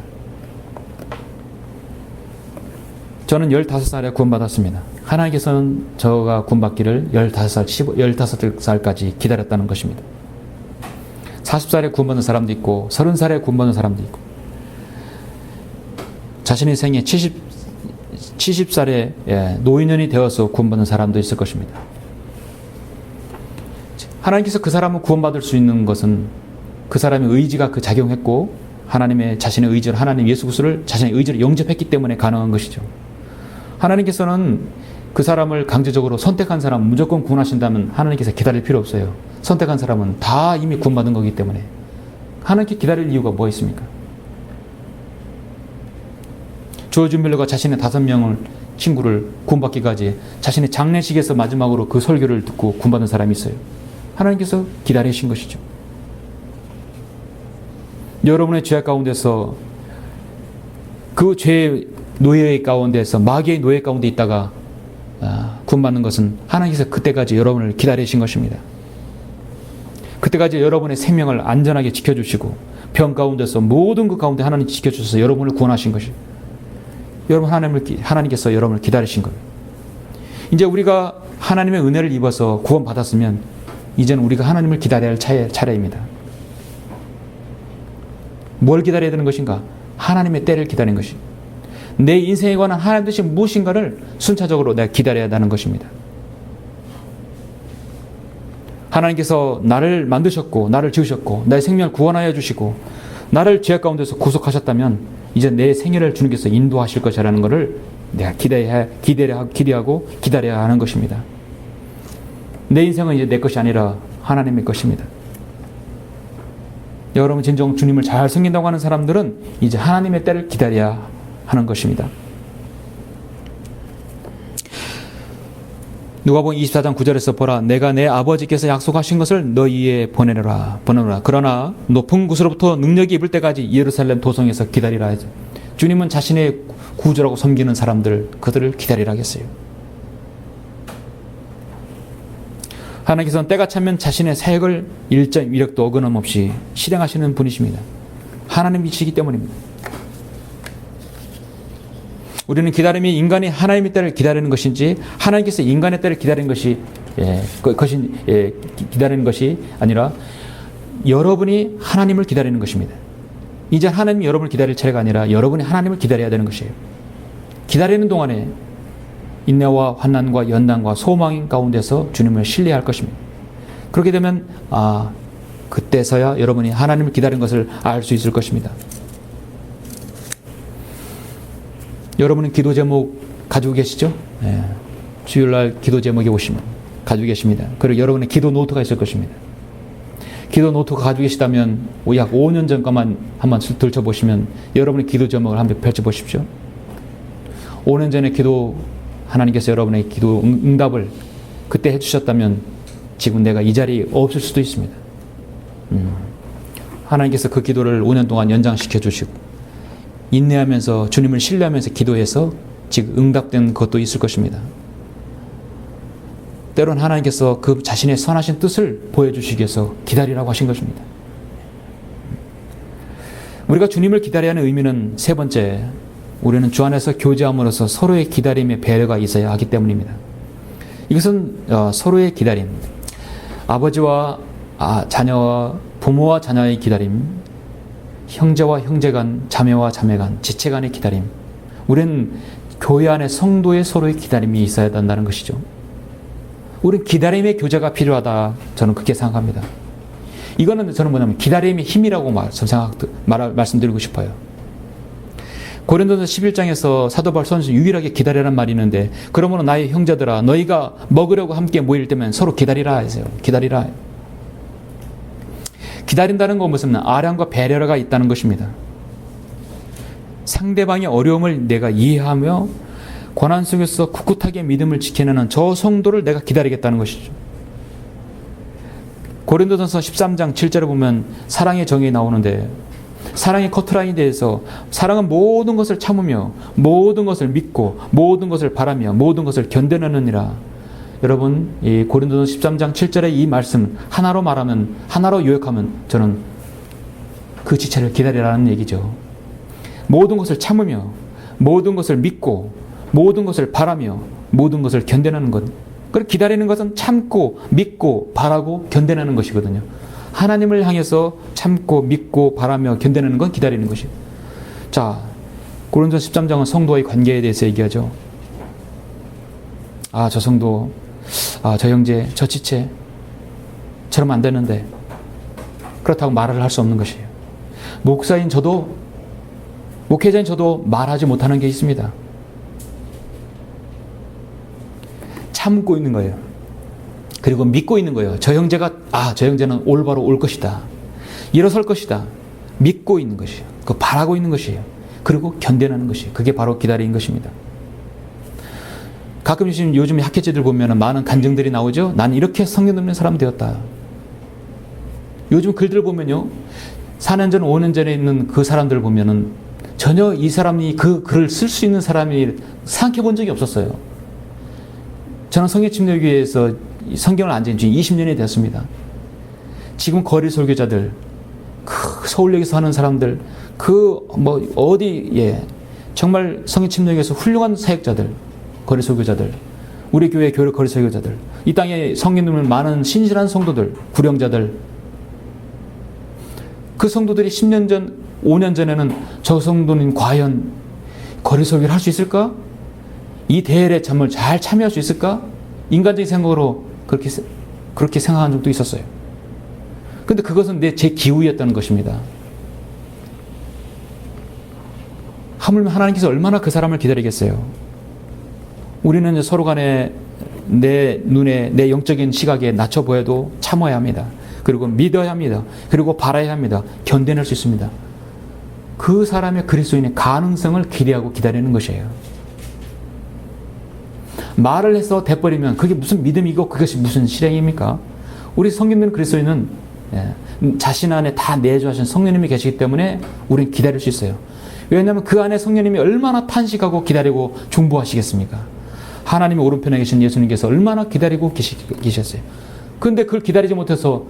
저는 15살에 구원받았습니다. 하나님께서는 저가 구원받기를 15살까지 기다렸다는 것입니다. 40살에 구원받는 사람도 있고 30살에 구원받는 사람도 있고 자신의 생애 70살에 노인연이 되어서 구원받는 사람도 있을 것입니다. 하나님께서 그 사람을 구원받을 수 있는 것은 그 사람의 의지가 작용했고 자신의 의지를 하나님 예수 그리스도를 자신의 의지를 영접했기 때문에 가능한 것이죠. 하나님께서는 그 사람을 강제적으로 선택한 사람 무조건 구원하신다면 하나님께서 기다릴 필요 없어요. 선택한 사람은 다 이미 구원받은 거기 때문에 하나님께 기다릴 이유가 뭐 있습니까? 조지 밀러가 자신의 5명을 친구를 구원받기까지 자신의 장례식에서 마지막으로 그 설교를 듣고 구원받은 사람이 있어요. 하나님께서 기다리신 것이죠. 여러분의 죄악 가운데서 그 죄의 노예 가운데서 마귀의 노예 가운데 있다가 구원받는 것은 하나님께서 그때까지 여러분을 기다리신 것입니다. 그때까지 여러분의 생명을 안전하게 지켜주시고 병 가운데서 모든 그 가운데 하나님 지켜주셔서 여러분을 구원하신 것이에요. 여러분 하나님께서 여러분을 기다리신 거예요. 이제 우리가 하나님의 은혜를 입어서 구원받았으면 이제는 우리가 하나님을 기다려야 할 차례입니다. 뭘 기다려야 되는 것인가? 하나님의 때를 기다리는 것이. 내 인생에 관한 하나님 뜻이 무엇인가를 순차적으로 내가 기다려야 한다는 것입니다. 하나님께서 나를 만드셨고 나를 지으셨고 나의 생명을 구원하여 주시고 나를 죄악 가운데서 구속하셨다면 이제 내 생애를 주님께서 인도하실 것이라는 것을 내가 기대하고 기다려야 하는 것입니다. 내 인생은 이제 내 것이 아니라 하나님의 것입니다. 여러분 진정 주님을 잘 섬긴다고 하는 사람들은 이제 하나님의 때를 기다려야 하는 것입니다. 누가복음 24장 9절에서 보라 내가 내 아버지께서 약속하신 것을 너희에 보내노라. 그러나 높은 곳으로부터 능력이 입을 때까지 예루살렘 도성에서 기다리라 하죠. 주님은 자신의 구주라고 섬기는 사람들 그들을 기다리라 하겠어요. 하나님께서는 때가 차면 자신의 사역을 일정 위력도 어긋남없이 실행하시는 분이십니다. 하나님이시기 때문입니다. 우리는 기다림이 인간이 하나님의 때를 기다리는 것인지 하나님께서 인간의 때를 기다리는 것이 기다리는 것이 아니라 여러분이 하나님을 기다리는 것입니다. 이제 하나님이 여러분을 기다릴 차례가 아니라 여러분이 하나님을 기다려야 되는 것이에요. 기다리는 동안에 인내와 환난과 연단과 소망 가운데서 주님을 신뢰할 것입니다. 그렇게 되면 그때서야 여러분이 하나님을 기다리는 것을 알 수 있을 것입니다. 여러분은 기도 제목 가지고 계시죠? 주일날 기도 제목에 오시면 가지고 계십니다. 그리고 여러분의 기도 노트가 있을 것입니다. 기도 노트가 가지고 계시다면 약 5년 전 것만 한번 들춰보시면 여러분의 기도 제목을 한번 펼쳐보십시오. 5년 전에 하나님께서 여러분의 기도 응답을 그때 해주셨다면 지금 내가 이 자리에 없을 수도 있습니다. 하나님께서 그 기도를 5년 동안 연장시켜 주시고 인내하면서 주님을 신뢰하면서 기도해서 즉 응답된 것도 있을 것입니다. 때론 하나님께서 그 자신의 선하신 뜻을 보여주시기 위해서 기다리라고 하신 것입니다. 우리가 주님을 기다려야 하는 의미는 세 번째, 우리는 주 안에서 교제함으로써 서로의 기다림에 배려가 있어야 하기 때문입니다. 이것은 서로의 기다림, 아버지와 자녀와 부모와 자녀의 기다림, 형제와 형제 간, 자매와 자매 간, 지체 간의 기다림, 우리는 교회 안에 성도의 서로의 기다림이 있어야 한다는 것이죠. 우리는 기다림의 교제가 필요하다, 저는 그렇게 생각합니다. 이거는 저는 뭐냐면 기다림의 힘이라고 말씀드리고 싶어요. 고린도서 11장에서 사도 바울 선수 유일하게 기다리라는 말이 있는데, 그러므로 나의 형제들아 너희가 먹으려고 함께 모일 때면 서로 기다리라 하세요. 기다리라. 기다린다는 건 무슨 아량과 배려가 있다는 것입니다. 상대방의 어려움을 내가 이해하며 고난 속에서 꿋꿋하게 믿음을 지켜내는 저 성도를 내가 기다리겠다는 것이죠. 고린도전서 13장 7절에 보면 사랑의 정의가 나오는데, 사랑의 커트라인에 대해서 사랑은 모든 것을 참으며 모든 것을 믿고 모든 것을 바라며 모든 것을 견뎌내느니라. 여러분, 이 고린도전서 13장 7절의 이 말씀 하나로 말하면, 하나로 요약하면 저는 그 지체를 기다리라는 얘기죠. 모든 것을 참으며 모든 것을 믿고 모든 것을 바라며 모든 것을 견뎌내는 것. 그리고 기다리는 것은 참고 믿고 바라고 견뎌내는 것이거든요. 하나님을 향해서 참고 믿고 바라며 견뎌내는 건 기다리는 것이에요. 자, 고린도서 13장은 성도와의 관계에 대해서 얘기하죠. 저 성도, 저 형제, 저 지체 저러면 안 되는데, 그렇다고 말을 할 수 없는 것이에요. 목사인 저도, 목회자인 저도 말하지 못하는 게 있습니다. 참고 있는 거예요. 그리고 믿고 있는 거예요. 저 형제는 올바로 올 것이다. 일어설 것이다. 믿고 있는 것이에요. 그 바라고 있는 것이에요. 그리고 견뎌내는 것이에요. 그게 바로 기다리는 것입니다. 가끔 요즘 학회지들 보면 많은 간증들이 나오죠. 나는 이렇게 성경 듣는 사람 되었다. 요즘 글들 보면요, 4년 전, 5년 전에 있는 그 사람들 보면은 전혀 이 사람이 그 글을 쓸 수 있는 사람이 생각해 본 적이 없었어요. 저는 성경침례교회에서 성경을 안 지은 지 20년이 됐습니다. 지금 거리 설교자들, 서울역에서 하는 사람들, 정말 성경침례교회에서 훌륭한 사역자들, 거리 설교자들, 우리 교회 거리 설교자들, 이 땅에 성경 듣는 많은 신실한 성도들, 구령자들, 그 성도들이 10년 전, 5년 전에는 저 성도는 과연 거리 설교를 할 수 있을까? 이 대회에 정말 잘 참여할 수 있을까? 인간적인 생각으로 그렇게 생각한 적도 있었어요. 근데 그것은 제 기우였다는 것입니다. 하물며 하나님께서 얼마나 그 사람을 기다리겠어요. 우리는 서로 간에 내 눈에, 내 영적인 시각에 낮춰 보여도 참아야 합니다. 그리고 믿어야 합니다. 그리고 바라야 합니다. 견뎌낼 수 있습니다. 그 사람의 그리스도인의 가능성을 기대하고 기다리는 것이에요. 말을 해서 돼버리면 그게 무슨 믿음이고 그것이 무슨 실행입니까? 우리 성경된 그리스도인은 자신 안에 다 내주하신 성령님이 계시기 때문에 우리는 기다릴 수 있어요. 왜냐하면 그 안에 성령님이 얼마나 탄식하고 기다리고 중보하시겠습니까? 하나님의 오른편에 계신 예수님께서 얼마나 기다리고 계셨어요. 그런데 그걸 기다리지 못해서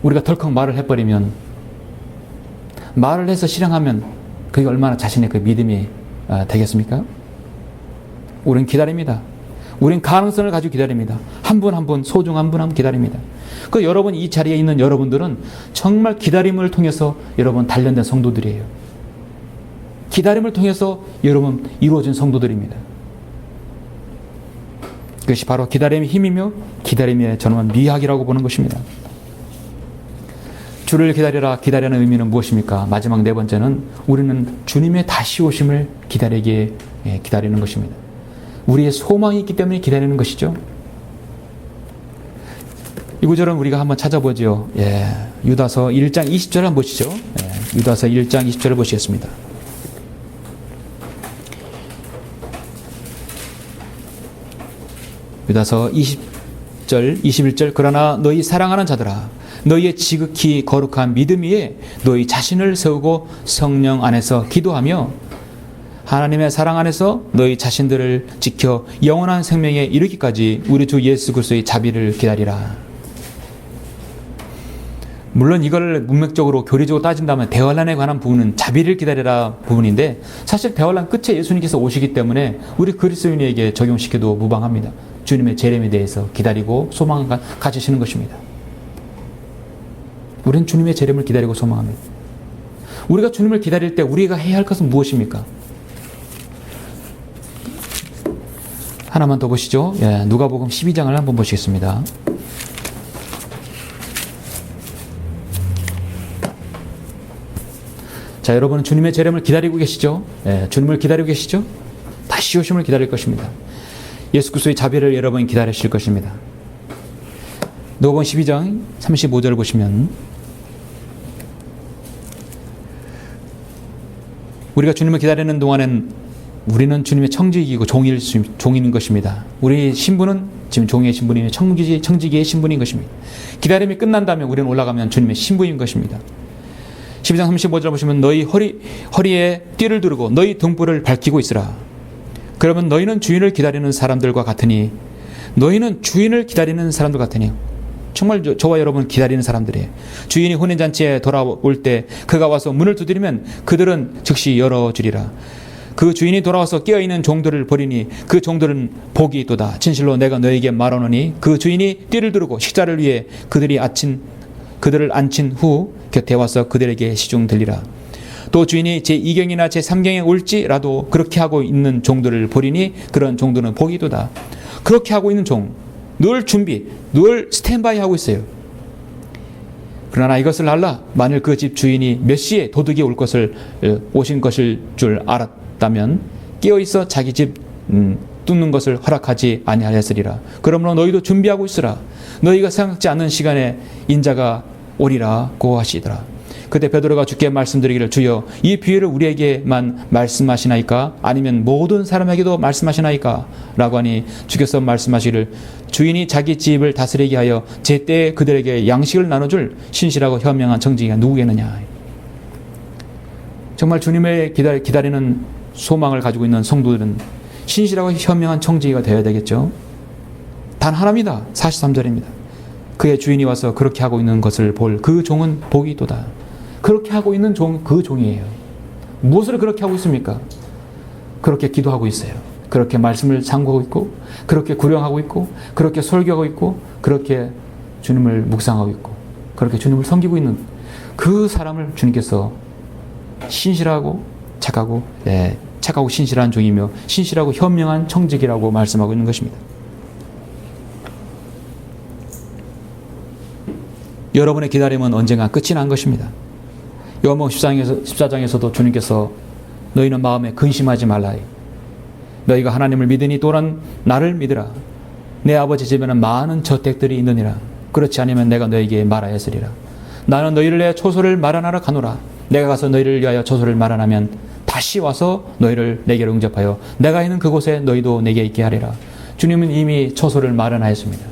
우리가 덜컥 말을 해버리면, 말을 해서 실행하면 그게 얼마나 자신의 그 믿음이 되겠습니까? 우린 기다립니다. 우린 가능성을 가지고 기다립니다. 한 분 한 분, 소중한 분 한 분 기다립니다. 그 여러분, 이 자리에 있는 여러분들은 정말 기다림을 통해서 여러분 단련된 성도들이에요. 기다림을 통해서 여러분 이루어진 성도들입니다. 그것이 바로 기다림의 힘이며 기다림의 저는 미학이라고 보는 것입니다. 주를 기다리라. 기다리는 의미는 무엇입니까? 마지막 네 번째는 우리는 주님의 다시 오심을 기다리는 것입니다. 우리의 소망이 있기 때문에 기다리는 것이죠. 이 구절은 우리가 한번 찾아보죠. 유다서 1장 20절 한번 보시죠. 유다서 1장 20절을 보시겠습니다. 유다서 20절, 21절. 그러나 너희 사랑하는 자들아, 너희의 지극히 거룩한 믿음 위에 너희 자신을 세우고 성령 안에서 기도하며 하나님의 사랑 안에서 너희 자신들을 지켜 영원한 생명에 이르기까지 우리 주 예수 그리스도의 자비를 기다리라. 물론 이걸 문맥적으로 교리적으로 따진다면 대환란에 관한 부분은 자비를 기다리라 부분인데, 사실 대환란 끝에 예수님께서 오시기 때문에 우리 그리스도인에게 적용시켜도 무방합니다. 주님의 재림에 대해서 기다리고 소망을 가지시는 것입니다. 우리는 주님의 재림을 기다리고 소망합니다. 우리가 주님을 기다릴 때 우리가 해야 할 것은 무엇입니까? 하나만 더 보시죠. 누가복음 12장을 한번 보시겠습니다. 자, 여러분은 주님의 재림을 기다리고 계시죠? 주님을 기다리고 계시죠? 다시 오심을 기다릴 것입니다. 예수 그리스도의 자비를 여러분이 기다리실 것입니다. 누가복음 12장 35절을 보시면, 우리가 주님을 기다리는 동안엔 우리는 주님의 청지기이고 종인 것입니다. 우리 신분은 지금 종의 신분이며 청지기의 신분인 것입니다. 기다림이 끝난다면 우리는 올라가면 주님의 신부인 것입니다. 12장 35절 보시면 너희 허리에 띠를 두르고 너희 등불을 밝히고 있으라. 그러면 너희는 주인을 기다리는 사람들과 같으니, 너희는 주인을 기다리는 사람들 같으니, 정말 저와 여러분 기다리는 사람들이에요. 주인이 혼인잔치에 돌아올 때 그가 와서 문을 두드리면 그들은 즉시 열어주리라. 그 주인이 돌아와서 깨어있는 종들을 버리니 그 종들은 복이 있도다. 진실로 내가 너에게 말하노니 그 주인이 띠를 두르고 식사를 위해 그들을 앉힌 후 곁에 와서 그들에게 시중 들리라. 또 주인이 제2경이나 제3경에 올지라도 그렇게 하고 있는 종들을 버리니 그런 종들은 복이 있도다. 그렇게 하고 있는 종, 늘 준비, 늘 스탠바이 하고 있어요. 그러나 이것을 알라. 만일 그 집 주인이 몇 시에 도둑이 오신 것일 줄 알았다면 깨어있어 자기 집 뚫는 것을 허락하지 아니하였으리라. 그러므로 너희도 준비하고 있으라. 너희가 생각지 않는 시간에 인자가 오리라고 하시더라. 그때 베드로가 주께 말씀드리기를, 주여 이 비유를 우리에게만 말씀하시나이까 아니면 모든 사람에게도 말씀하시나이까 라고 하니 주께서 말씀하시기를, 주인이 자기 집을 다스리게 하여 제때에 그들에게 양식을 나눠줄 신실하고 현명한 청지기가 누구겠느냐. 정말 주님을 기다리는 소망을 가지고 있는 성도들은 신실하고 현명한 청지기가 되어야 되겠죠. 단 하나입니다. 43절입니다. 그의 주인이 와서 그렇게 하고 있는 것을 볼 그 종은 복이 있도다. 그렇게 하고 있는 그 종이에요. 무엇을 그렇게 하고 있습니까? 그렇게 기도하고 있어요. 그렇게 말씀을 상고하고 있고, 그렇게 구령하고 있고, 그렇게 설교하고 있고, 그렇게 주님을 묵상하고 있고, 그렇게 주님을 섬기고 있는 그 사람을 주님께서 신실하고 착하고 신실한 종이며 신실하고 현명한 청지기라고 말씀하고 있는 것입니다. 여러분의 기다림은 언젠가 끝이 난 것입니다. 요한복음 14장에서도 주님께서 너희는 마음에 근심하지 말라. 너희가 하나님을 믿으니 또한 나를 믿으라. 내 아버지 집에는 많은 저택들이 있느니라. 그렇지 않으면 내가 너희에게 말하였으리라. 나는 너희를 위하여 초소를 마련하러 가노라. 내가 가서 너희를 위하여 초소를 마련하면 다시 와서 너희를 내게로 응접하여 내가 있는 그곳에 너희도 내게 있게 하리라. 주님은 이미 초소를 마련하였습니다.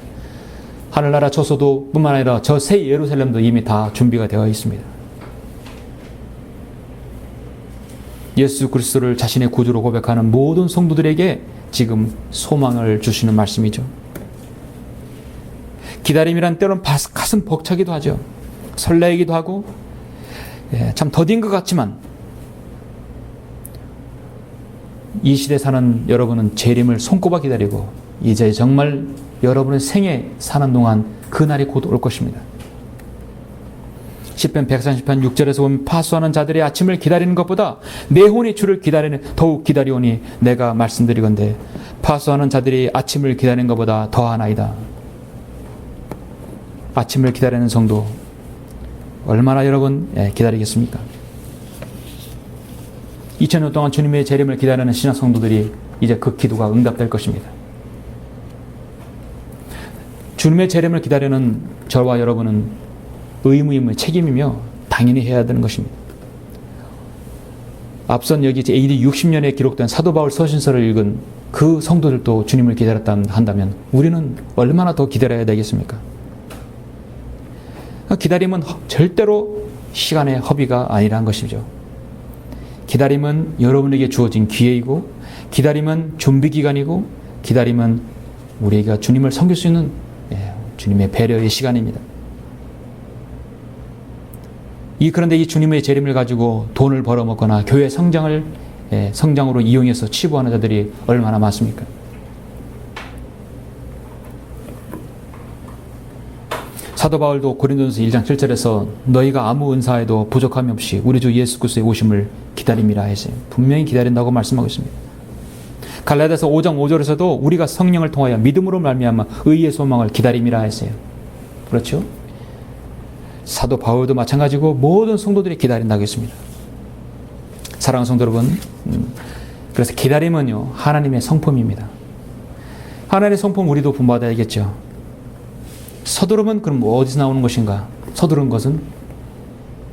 하늘나라 초소도 뿐만 아니라 저 새 예루살렘도 이미 다 준비가 되어 있습니다. 예수 그리스도를 자신의 구주로 고백하는 모든 성도들에게 지금 소망을 주시는 말씀이죠. 기다림이란 때로는 가슴 벅차기도 하죠. 설레기도 하고 참 더딘 것 같지만, 이 시대 사는 여러분은 재림을 손꼽아 기다리고 이제 정말 여러분의 생에 사는 동안 그날이 곧 올 것입니다. 시편 130편 6절에서 보면, 파수하는 자들의 아침을 기다리는 것보다 내 혼이 주를 기다리는 더욱 기다리오니 내가 말씀드리건대 파수하는 자들이 아침을 기다리는 것보다 더하나이다. 아침을 기다리는 성도 얼마나 여러분 기다리겠습니까? 2000년 동안 주님의 재림을 기다리는 신약 성도들이 이제 그 기도가 응답될 것입니다. 주님의 재림을 기다리는 저와 여러분은 의무이며 책임이며 당연히 해야 되는 것입니다. 앞선 여기 AD 60년에 기록된 사도 바울 서신서를 읽은 그 성도들도 주님을 기다렸다 한다면 우리는 얼마나 더 기다려야 되겠습니까? 기다림은 절대로 시간의 허비가 아니라는 것이죠. 기다림은 여러분에게 주어진 기회이고, 기다림은 준비 기간이고, 기다림은 우리가 주님을 섬길 수 있는 주님의 배려의 시간입니다. 그런데 이 주님의 재림을 가지고 돈을 벌어먹거나 교회 성장으로 이용해서 치부하는 자들이 얼마나 많습니까? 사도 바울도 고린도전서 1장 7절에서 너희가 아무 은사에도 부족함이 없이 우리 주 예수 그리스도의 오심을 기다림이라 했어요. 분명히 기다린다고 말씀하고 있습니다. 갈라디아서 5장 5절에서도 우리가 성령을 통하여 믿음으로 말미암아 의의 소망을 기다림이라 했어요. 그렇죠? 사도 바울도 마찬가지고 모든 성도들이 기다린다고 했습니다. 사랑하는 성도 여러분, 그래서 기다림은요 하나님의 성품입니다. 하나님의 성품 우리도 본받아야겠죠. 서두름은 그럼 어디서 나오는 것인가? 서두른 것은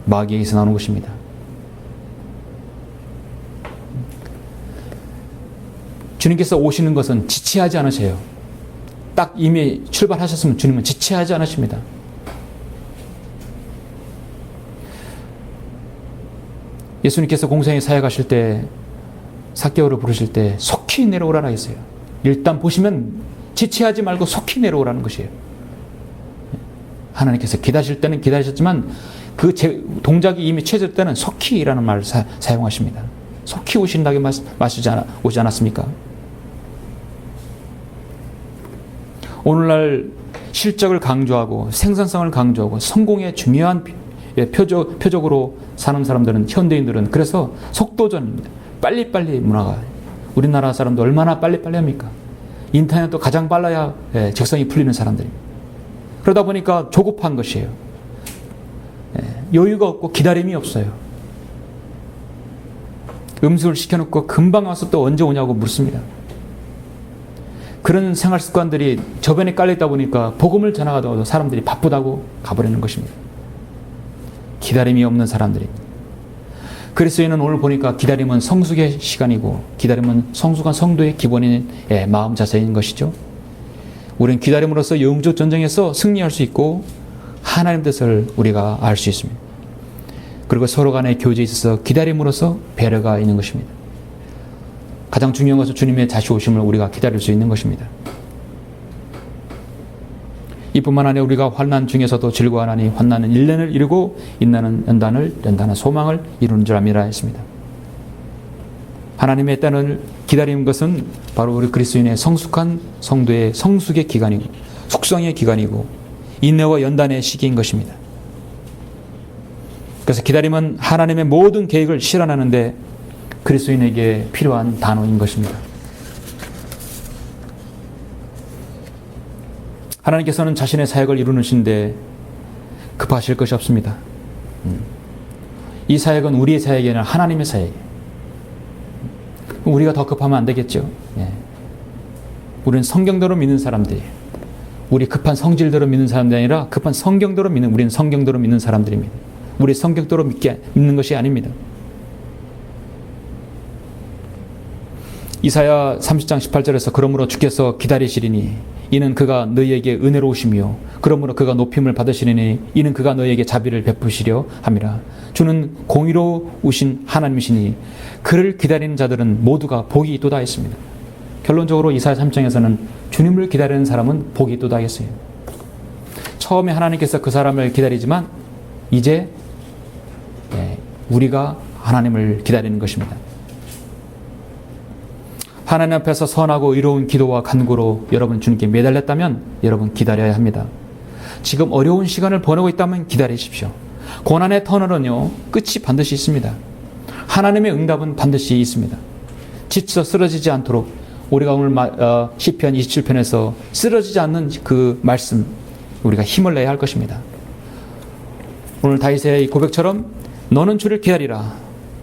마귀에게서 나오는 것입니다. 주님께서 오시는 것은 지체하지 않으세요. 딱 이미 출발하셨으면 주님은 지체하지 않으십니다. 예수님께서 공생에 사역하실 때 삭개오를 부르실 때 속히 내려오라라 했어요. 일단 보시면 지체하지 말고 속히 내려오라는 것이에요. 하나님께서 기다리실 때는 기다리셨지만 그 동작이 이미 취해질 때는 속히라는 말을 사용하십니다. 속히 오신다고 오지 않았습니까? 오늘날 실적을 강조하고 생산성을 강조하고 성공의 중요한 표적으로 사는 사람들은, 현대인들은 그래서 속도전입니다. 빨리빨리 문화가. 우리나라 사람도 얼마나 빨리빨리 합니까? 인터넷도 가장 빨라야 적성이 풀리는 사람들입니다. 그러다 보니까 조급한 것이에요. 여유가 없고 기다림이 없어요. 음식을 시켜놓고 금방 와서 또 언제 오냐고 묻습니다. 그런 생활 습관들이 저변에 깔려있다 보니까 복음을 전하다가도 사람들이 바쁘다고 가버리는 것입니다. 기다림이 없는 사람들입니다. 그리스도인은 오늘 보니까 기다림은 성숙의 시간이고, 기다림은 성숙한 성도의 기본인 마음 자세인 것이죠. 우리는 기다림으로써 영적 전쟁에서 승리할 수 있고 하나님 뜻을 우리가 알 수 있습니다. 그리고 서로 간의 교제에 있어서 기다림으로써 배려가 있는 것입니다. 가장 중요한 것은 주님의 다시 오심을 우리가 기다릴 수 있는 것입니다. 이뿐만 아니라 우리가 환난 중에서도 즐거워하나니 환난은 1년을 이루고 인난은 연단은 소망을 이루는 줄 압니다 했습니다. 하나님의 때를 기다리는 것은 바로 우리 그리스도인의 성숙한 성도의 성숙의 기간이고 숙성의 기간이고 인내와 연단의 시기인 것입니다. 그래서 기다림은 하나님의 모든 계획을 실현하는데 그리스도인에게 필요한 단어인 것입니다. 하나님께서는 자신의 사역을 이루는 신데 급하실 것이 없습니다. 이 사역은 우리의 사역이 아니라 하나님의 사역이에요. 우리가 더 급하면 안 되겠죠. 우리는 성경대로 믿는 사람들이에요. 우리 급한 성질대로 믿는 사람들이 아니라 급한 성경대로 믿는, 우리는 성경대로 믿는 사람들입니다. 우리 성격대로 믿는 것이 아닙니다. 이사야 30장 18절에서 그러므로 주께서 기다리시리니 이는 그가 너희에게 은혜로우시며 그러므로 그가 높임을 받으시리니 이는 그가 너희에게 자비를 베푸시려 함이라. 주는 공의로우신 하나님이시니 그를 기다리는 자들은 모두가 복이 있도다 했습니다. 결론적으로 이사야 3장에서는 주님을 기다리는 사람은 복이 있도다 했어요. 처음에 하나님께서 그 사람을 기다리지만 이제 우리가 하나님을 기다리는 것입니다. 하나님 앞에서 선하고 의로운 기도와 간구로 여러분 주님께 매달렸다면 여러분 기다려야 합니다. 지금 어려운 시간을 보내고 있다면 기다리십시오. 고난의 터널은요 끝이 반드시 있습니다. 하나님의 응답은 반드시 있습니다. 지쳐 쓰러지지 않도록 우리가 오늘 시편 27편에서 쓰러지지 않는 그 말씀 우리가 힘을 내야 할 것입니다. 오늘 다윗의 고백처럼 너는 주를 기다리라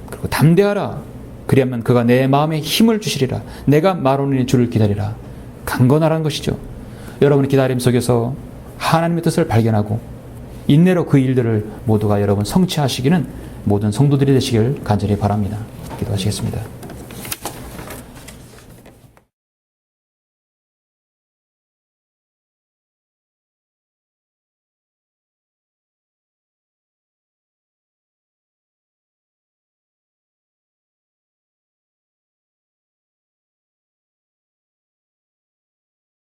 그리고 담대하라 그리하면 그가 내 마음에 힘을 주시리라. 내가 말하노니 주를 기다리라. 강건하라는 것이죠. 여러분의 기다림 속에서 하나님의 뜻을 발견하고 인내로 그 일들을 모두가 여러분 성취하시기는 모든 성도들이 되시길 간절히 바랍니다. 기도하시겠습니다.